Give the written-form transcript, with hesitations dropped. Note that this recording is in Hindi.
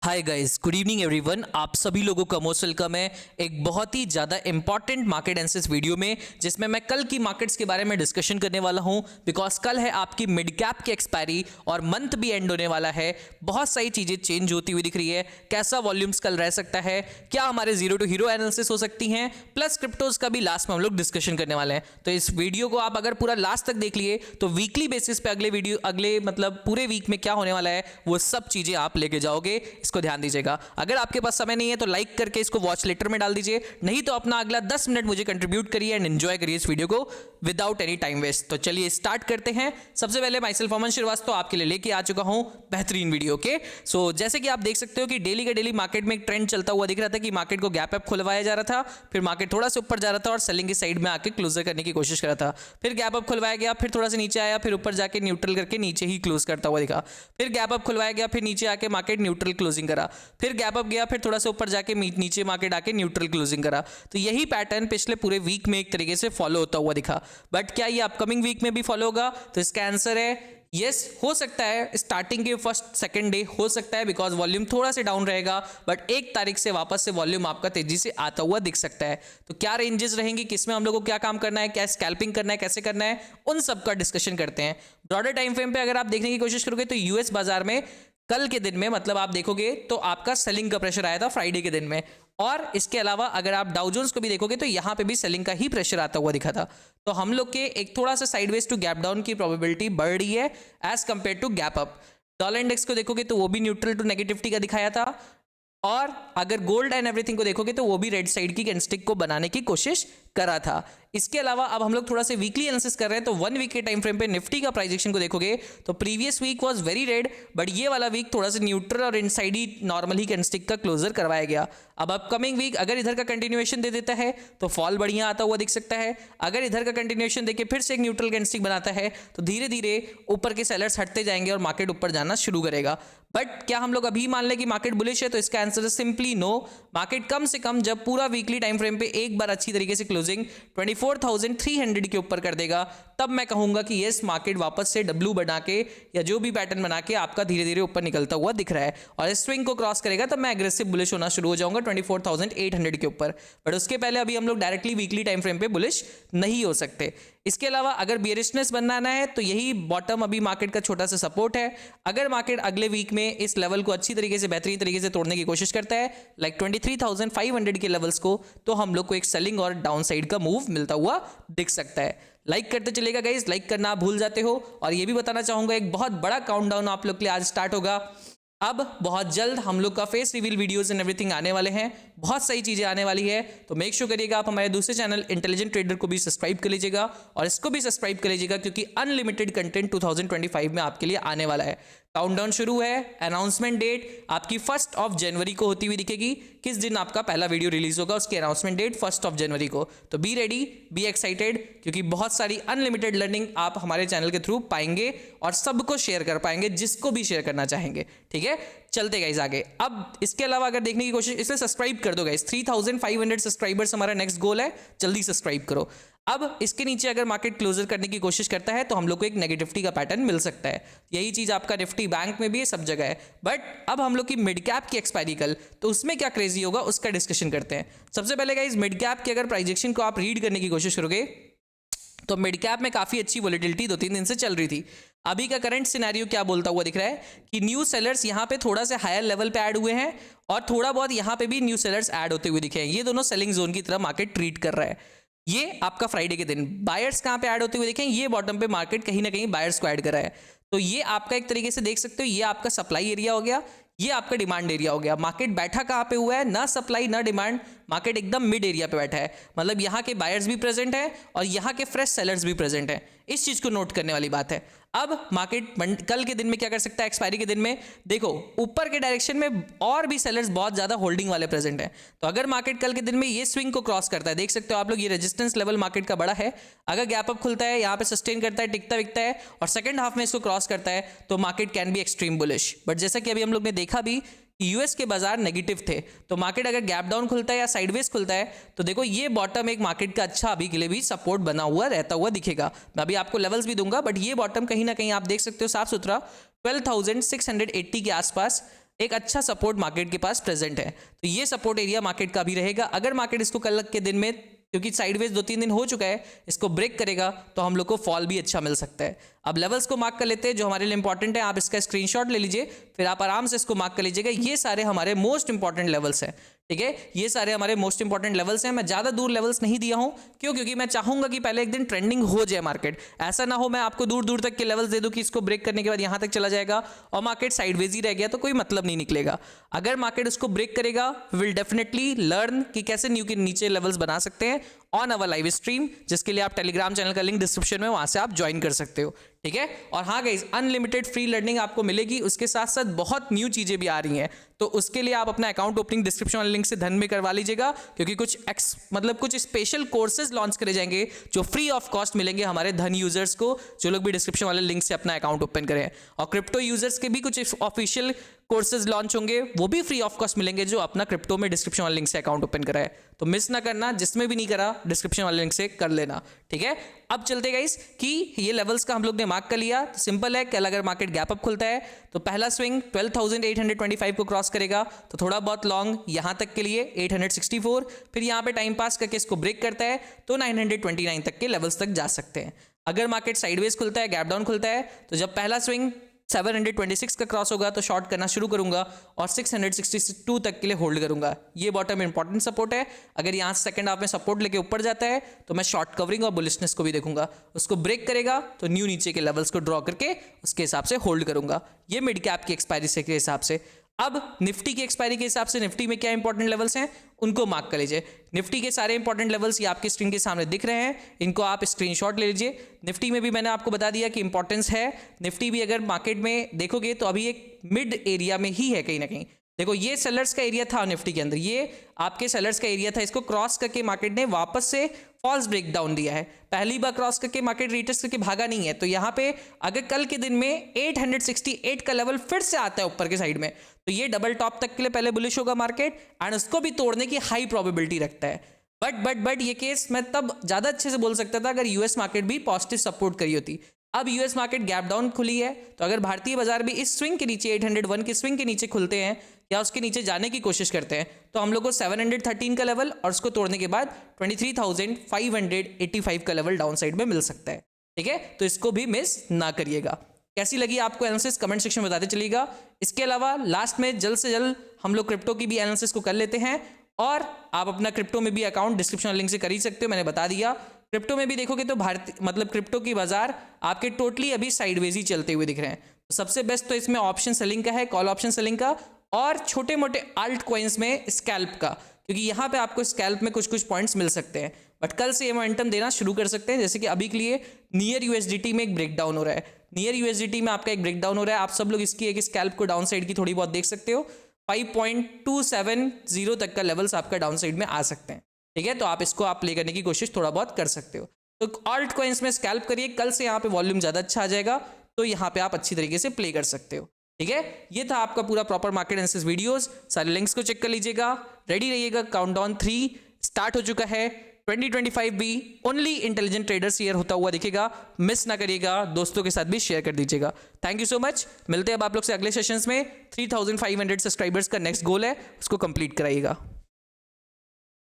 Hi guys, good evening everyone. आप सभी लोगों का मोस्ट वेलकम है एक बहुत ही ज़्यादा इंपॉर्टेंट मार्केट एनालिसिस वीडियो में, जिसमें मैं कल की मार्केट्स के बारे में डिस्कशन करने वाला हूं। बिकॉज कल है आपकी मिड कैप की एक्सपायरी और मंथ भी एंड होने वाला है। बहुत सारी चीज़ें चेंज होती हुई दिख रही है। कैसा वॉल्यूम्स कल रह सकता है, क्या हमारे जीरो टू हीरो एनालिसिस हो सकती हैं, प्लस क्रिप्टोज का भी लास्ट में हम लोग डिस्कशन करने वाले हैं। तो इस वीडियो को आप अगर पूरा लास्ट तक देख लिए तो वीकली बेसिस पे अगले मतलब पूरे वीक में क्या होने वाला है वो सब चीज़ें आप लेके जाओगे। इसको ध्यान दीजिएगा। अगर आपके पास समय नहीं है तो लाइक करके इसको वॉच लेटर में डाल दीजिए, नहीं तो अपना अगला 10 मिनट मुझे कंट्रीब्यूट करिए एंड एंजॉय करिए इस वीडियो को विदाउट एनी टाइम वेस्ट। तो चलिए स्टार्ट करते हैं। सबसे पहले माई सेल्फ अमन श्रीवास्तव आपके लिए लेके आ चुका हूं बेहतरीन वीडियो के। सो जैसे कि आप देख सकते हो कि डेली का डेली मार्केट में एक ट्रेंड चलता हुआ दिख रहा था कि मार्केट को गैप अप खुलवाया जा रहा था, फिर मार्केट थोड़ा सा ऊपर जा रहा था और सेलिंग की साइड में आके क्लोजर करने की कोशिश कर रहा था। फिर गैप अप खुलवाया गया, फिर थोड़ा सा नीचे आया, फिर ऊपर जाके न्यूट्रल करके नीचे ही क्लोज करता हुआ दिखा। फिर गैप अप खुलवाया गया, फिर नीचे आके मार्केट न्यूट्रल क्लोजिंग करा, फिर गैप अप गया, फिर थोड़ा सा ऊपर जाके नीचे मार्केट आके न्यूट्रल क्लोजिंग करा। तो यही पैटर्न पिछले पूरे वीक में एक तरीके से फॉलो होता हुआ दिखा। बट क्या ये अपकमिंग वीक में भी फॉलो होगा? तो इसका आंसर है यस, हो सकता है। स्टार्टिंग के फर्स्ट सेकंड डे हो सकता है, बिकॉज वॉल्यूम थोड़ा सा डाउन रहेगा, बट 1 तारीख से वापस से वॉल्यूम आपका तेजी से आता हुआ दिख सकता है। तो क्या रेंजेस रहेंगी, किसमें हम लोग को क्या काम करना है, क्या स्कैल्पिंग करना है, कैसे करना है, उन सब का डिस्कशन करते हैं। ब्रॉडर टाइम फ्रेम पे अगर आप देखने की कोशिश करोगे तो यूएस बाजार में कल के दिन में मतलब आप देखोगे तो आपका सेलिंग का प्रेशर आया था फ्राइडे के दिन में, और इसके अलावा अगर आप डाउ जोन्स को भी देखोगे तो यहां पे भी सेलिंग का ही प्रेशर आता हुआ दिखा था। तो हम लोग के एक थोड़ा सा साइडवेज टू गैप डाउन की प्रोबेबिलिटी बढ़ रही है as compare to gap up. Dollar index को देखोगे तो वो भी न्यूट्रल टू नेगेटिविटी का दिखाया था, और अगर गोल्ड एंड एवरीथिंग को देखोगे तो वो भी रेड साइड की कैंडलस्टिक को बनाने की कोशिश करा था। इसके अलावा अब हम लोग थोड़ा सा वीकली एनालिसिस कर रहे हैं, तो 1 वीक के टाइम फ्रेम पे निफ्टी का प्राइस एक्शन को देखोगे तो previous week was very red, but ये वाला वीक थोड़ा सा न्यूट्रल और इनसाइड ही नॉर्मल ही कैंडलस्टिक का क्लोजर करवाया गया। अब अपकमिंग वीक अगर इधर का कंटिन्यूएशन दे देता है तो फॉल बढ़िया आता हुआ दिख सकता है। अगर इधर का कंटिन्यूएशन देके फिर से एक न्यूट्रल कैंडलस्टिक बनाता है तो धीरे धीरे ऊपर के सेलर्स हटते जाएंगे और मार्केट ऊपर जाना शुरू करेगा। बट क्या हम लोग अभी मान लें कि मार्केट बुलिश है? तो इसका आंसर है सिंपली नो। मार्केट कम से कम जब पूरा वीकली टाइम फ्रेम पे एक बार अच्छी तरीके से क्लोजिंग 24,300 के ऊपर कर देगा, तब मैं कहूंगा कि यस, मार्केट वापस से डब्ल्यू बना के या जो भी पैटर्न बना के आपका धीरे धीरे ऊपर निकलता हुआ दिख रहा है और इस स्विंग को क्रॉस करेगा तब मैं एग्रेसिव बुलिश होना शुरू हो जाऊंगा 24,800 के ऊपर। बट उसके पहले अभी हम लोग डायरेक्टली वीकली टाइम फ्रेम पे बुलिश नहीं हो सकते। इसके अलावा अगर बियरिशनेस बनाना है तो यही बॉटम अभी मार्केट का छोटा सा सपोर्ट है। अगर मार्केट अगले वीक में इस लेवल को अच्छी तरीके से बेहतरीन तरीके से तोड़ने की कोशिश करता है लाइक 23,500 के लेवल्स को, तो हम लोग को एक सेलिंग और डाउन साइड का मूव मिलता हुआ दिख सकता है। लाइक करते चलेगा गाइस, लाइक करना आप भूल जाते हो। और ये भी बताना चाहूंगा एक बहुत बड़ा काउंटडाउन आप लोग के लिए आज स्टार्ट होगा। अब बहुत जल्द हम लोग का face reveal videos and everything आने वाले हैं, बहुत सारी चीजें आने वाली है। तो मेक श्योर करिएगा आप हमारे दूसरे चैनल इंटेलिजेंट ट्रेडर को भी सब्सक्राइब कर लीजिएगा और इसको भी सब्सक्राइब कर लीजिएगा, क्योंकि अनलिमिटेड कंटेंट 2025 में आपके लिए आने वाला है। काउंटडाउन शुरू है। अनाउंसमेंट डेट आपकी 1 जनवरी को होती हुई दिखेगी। किस दिन आपका पहला वीडियो रिलीज होगा उसकी अनाउंसमेंट डेट 1 जनवरी को। तो बी रेडी, बी एक्साइटेड, क्योंकि बहुत सारी अनलिमिटेड लर्निंग आप हमारे चैनल के थ्रू पाएंगे और सबको शेयर कर पाएंगे जिसको भी शेयर करना चाहेंगे। ठीक है, चलते गाइस आगे। अब इसके अलावा अगर देखने की कोशिश, इसलिए सब्सक्राइब कर दो गाइस। 3,500 सब्सक्राइबर्स हमारा नेक्स्ट गोल है, जल्दी सब्सक्राइब करो। अब इसके नीचे अगर मार्केट क्लोजर करने की कोशिश करता है तो हम लोग को एक नेगेटिविटी का पैटर्न मिल सकता है। यही चीज आपका निफ्टी बैंक में भी है, सब जगह है। बट अब हम लोग की मिड कैप की एक्सपायरी कल, तो उसमें क्या क्रेजी होगा उसका डिस्कशन करते हैं। सबसे पहले गाइस, मिड कैप की अगर प्राइजेक्शन को आप रीड करने की कोशिश करोगे तो मिड कैप में काफी अच्छी वोलेटिलिटी 2-3 दिन से चल रही थी। अभी का करंट सिनेरियो क्या बोलता हुआ दिख रहा है कि न्यू सेलर्स यहाँ पे थोड़ा सा हायर लेवल पे ऐड हुए हैं और थोड़ा बहुत यहाँ पे भी न्यू सेलर्स ऐड होते हुए दिखे हैं। ये दोनों सेलिंग जोन की तरफ मार्केट ट्रीट कर रहा है। ये आपका फ्राइडे के दिन बायर्स कहां पे ऐड होते हुए देखें, ये बॉटम पे मार्केट कहीं ना कहीं बायर्स को ऐड कर रहा है। तो ये आपका एक तरीके से देख सकते हो, ये आपका सप्लाई एरिया हो गया, ये आपका डिमांड एरिया हो गया। मार्केट बैठा कहां पे हुआ है? ना सप्लाई ना डिमांड, मार्केट एकदम मिड एरिया पे बैठा है। मतलब यहाँ के बायर्स भी प्रेजेंट है और यहाँ के फ्रेश सेलर्स भी प्रेजेंट है। इस चीज को नोट करने वाली बात है। अब मार्केट कल के दिन में क्या कर सकता है? एक्सपायरी के दिन में देखो ऊपर के डायरेक्शन में और भी सेलर्स बहुत ज्यादा होल्डिंग वाले प्रेजेंट हैं। तो अगर मार्केट कल के दिन में ये स्विंग को क्रॉस करता है, देख सकते हो आप लोग ये रेजिस्टेंस लेवल मार्केट का बड़ा है। अगर गैप अप खुलता है, यहाँ पे सस्टेन करता है, टिकता विकता है और सेकंड हाफ में इसको क्रॉस करता है तो market can be extreme bullish. But जैसा कि अभी हम लोग ने देखा भी यूएस के बाजार नेगेटिव थे, तो मार्केट अगर गैप डाउन खुलता है या साइडवेज खुलता है तो देखो ये बॉटम एक मार्केट का अच्छा अभी के लिए भी सपोर्ट बना हुआ रहता हुआ दिखेगा। मैं अभी आपको लेवल्स भी दूंगा, बट ये बॉटम कहीं ना कहीं आप देख सकते हो साफ सुथरा 12,680 के आसपास एक अच्छा सपोर्ट मार्केट के पास प्रेजेंट है। तो ये सपोर्ट एरिया मार्केट का भी रहेगा। अगर मार्केट इसको कल के दिन में, क्योंकि साइडवेज 2-3 दिन हो चुका है, इसको ब्रेक करेगा तो हम लोग को फॉल भी अच्छा मिल सकता है। अब लेवल्स को मार्क कर लेते हैं जो हमारे लिए इंपॉर्टेंट है। आप इसका स्क्रीनशॉट ले लीजिए, फिर आप आराम से इसको मार्क कर लीजिएगा। ये सारे हमारे मोस्ट इंपॉर्टेंट लेवल्स हैं, ठीक है। ये सारे हमारे मोस्ट इंपॉर्टेंट लेवल्स हैं। मैं ज़्यादा दूर लेवल्स नहीं दिया हूं, क्यों? क्योंकि मैं चाहूंगा कि पहले एक दिन ट्रेंडिंग हो जाए मार्केट। ऐसा ना हो मैं आपको दूर दूर तक के लेवल्स दे दूं कि इसको ब्रेक करने के बाद यहां तक चला जाएगा और मार्केट साइडवेज ही रह गया, तो कोई मतलब नहीं निकलेगा। अगर मार्केट उसको ब्रेक करेगा, विल डेफिनेटली लर्न कि कैसे न्यू के नीचे लेवल्स बना सकते हैं ऑन अवर लाइव स्ट्रीम, जिसके लिए आप टेलीग्राम चैनल का लिंक डिस्क्रिप्शन में, वहां से आप ज्वाइन कर सकते हो, ठीक है। और हाँ गाइस, अनलिमिटेड फ्री लर्निंग आपको मिलेगी, उसके साथ साथ बहुत न्यू चीजें भी आ रही हैं। तो उसके लिए आप अपना अकाउंट ओपनिंग डिस्क्रिप्शन वाले लिंक से धन में करवा लीजिएगा, क्योंकि कुछ कुछ स्पेशल कोर्सेज लॉन्च करे जाएंगे जो फ्री ऑफ कॉस्ट मिलेंगे हमारे धन यूजर्स को, जो लोग भी डिस्क्रिप्शन वाले लिंक से अपना अकाउंट ओपन करें। और क्रिप्टो यूजर्स के भी कुछ ऑफिशियल कोर्सेज लॉन्च होंगे, वो भी फ्री ऑफ कॉस्ट मिलेंगे, जो अपना क्रिप्टो में डिस्क्रिप्शन वाले लिंक से अकाउंट ओपन करा है। तो मिस ना करना, जिसमें भी नहीं करा डिस्क्रिप्शन वाले लिंक से कर लेना, ठीक है। अब चलते गाइस कि ये लेवल्स का हम लोग ने मार्क कर लिया। तो सिंपल है, कल अगर मार्केट गैप अप खुलता है तो पहला स्विंग 12,825 को क्रॉस करेगा, तो थोड़ा बहुत लॉन्ग यहां तक के लिए 864, फिर यहां पे टाइम पास करके इसको ब्रेक करता है तो 929 तक के लेवल्स तक जा सकते हैं। अगर मार्केट साइडवेज खुलता है, गैप डाउन खुलता है, तो जब पहला स्विंग 726 का क्रॉस होगा तो शॉर्ट करना शुरू करूंगा और 662 तक के लिए होल्ड करूंगा। ये बॉटम इंपॉर्टेंट सपोर्ट है। अगर यहाँ से सेकंड हाफ में सपोर्ट लेके ऊपर जाता है तो मैं शॉर्ट कवरिंग और बुलिशनेस को भी देखूंगा। उसको ब्रेक करेगा तो न्यू नीचे के लेवल्स को ड्रॉ करके उसके हिसाब से होल्ड करूंगा। ये मिड कैप की एक्सपायरी से के हिसाब से। अब निफ्टी की एक्सपायरी के हिसाब से निफ्टी में क्या इंपॉर्टेंट लेवल्स हैं उनको मार्क कर लीजिए। निफ्टी के सारे इंपॉर्टेंट लेवल्स ये आपकी स्क्रीन के सामने दिख रहे हैं, इनको आप स्क्रीनशॉट ले लीजिए। निफ्टी में भी मैंने आपको बता दिया कि इंपॉर्टेंस है। निफ्टी भी अगर मार्केट में देखोगे तो अभी एक मिड एरिया में ही है कहीं ना कहीं। देखो ये सेलर्स का एरिया था निफ्टी के अंदर, ये आपके सेलर्स का एरिया था। इसको क्रॉस करके मार्केट ने वापस से फॉल्स ब्रेकडाउन दिया है। पहली बार क्रॉस करके मार्केट रिटेस्ट करके भागा नहीं है। तो यहाँ पे अगर कल के दिन में 868 का लेवल फिर से आता है ऊपर के साइड में, तो ये डबल टॉप तक के लिए पहले बुलिश होगा मार्केट एंड उसको भी तोड़ने की हाई प्रोबेबिलिटी रखता है। बट ये केस मैं तब ज्यादा अच्छे से बोल सकता था अगर यूएस मार्केट भी पॉजिटिव सपोर्ट करी होती। अब यूएस मार्केट गैप डाउन खुली है, तो अगर भारतीय बाजार भी इस स्विंग के नीचे 801 के स्विंग के नीचे खुलते हैं या उसके नीचे जाने की कोशिश करते हैं, तो हम लोग को 713 का लेवल और उसको तोड़ने के बाद 23,585 का लेवल डाउन साइड में मिल सकता है, ठीक है। तो इसको भी मिस ना करिएगा। कैसी लगी आपको एनालिसिस कमेंट सेक्शन में बताते चलिएगा। इसके अलावा लास्ट में जल्द से जल्द हम लोग क्रिप्टो की भी एनालिसिस को कर लेते हैं, और आप अपना क्रिप्टो में भी अकाउंट डिस्क्रिप्शन लिंक से कर ही सकते हो, मैंने बता दिया। क्रिप्टो में भी देखोगे तो भारतीय क्रिप्टो की बाजार आपके टोटली अभी साइडवेज ही चलते हुए दिख रहे हैं। तो सबसे बेस्ट तो इसमें ऑप्शन सेलिंग का है, कॉल ऑप्शन सेलिंग का, और छोटे मोटे आल्ट कॉइन्स में स्कैल्प का, क्योंकि यहाँ पे आपको स्कैल्प में कुछ कुछ पॉइंट्स मिल सकते हैं। बट कल से ये मोमेंटम देना शुरू कर सकते हैं, जैसे कि अभी के लिए नियर यूएसडीटी में एक ब्रेकडाउन हो रहा है। नियर यूएसडीटी में आपका एक ब्रेकडाउन हो रहा है। आप सब लोग इसकी एक स्कैल्प को डाउन साइड की थोड़ी बहुत देख सकते हो। 5.270 तक का लेवल्स आपका डाउन साइड में आ सकते हैं, ठीक है। तो आप इसको आप प्ले करने की कोशिश थोड़ा बहुत कर सकते हो। तो ऑल्ट कॉइन्स में स्कैल्प करिए, कल से यहाँ पे वॉल्यूम ज़्यादा अच्छा आ जाएगा, तो यहाँ पे आप अच्छी तरीके से प्ले कर सकते हो, ठीक है। ये था आपका पूरा प्रॉपर मार्केट एनालिसिस वीडियोस। सारे लिंक्स को चेक कर लीजिएगा, रेडी रहिएगा। काउंटडाउन 3 स्टार्ट हो चुका है। 2025 भी ओनली इंटेलिजेंट ट्रेडर्स ईयर होता हुआ दिखेगा, मिस ना करिएगा, दोस्तों के साथ भी शेयर कर दीजिएगा। Thank you so much. मिलते हैं अब आप लोग से अगले सेशंस में। 3500 सब्सक्राइबर्स का नेक्स्ट गोल है, उसको कंप्लीट कराइएगा।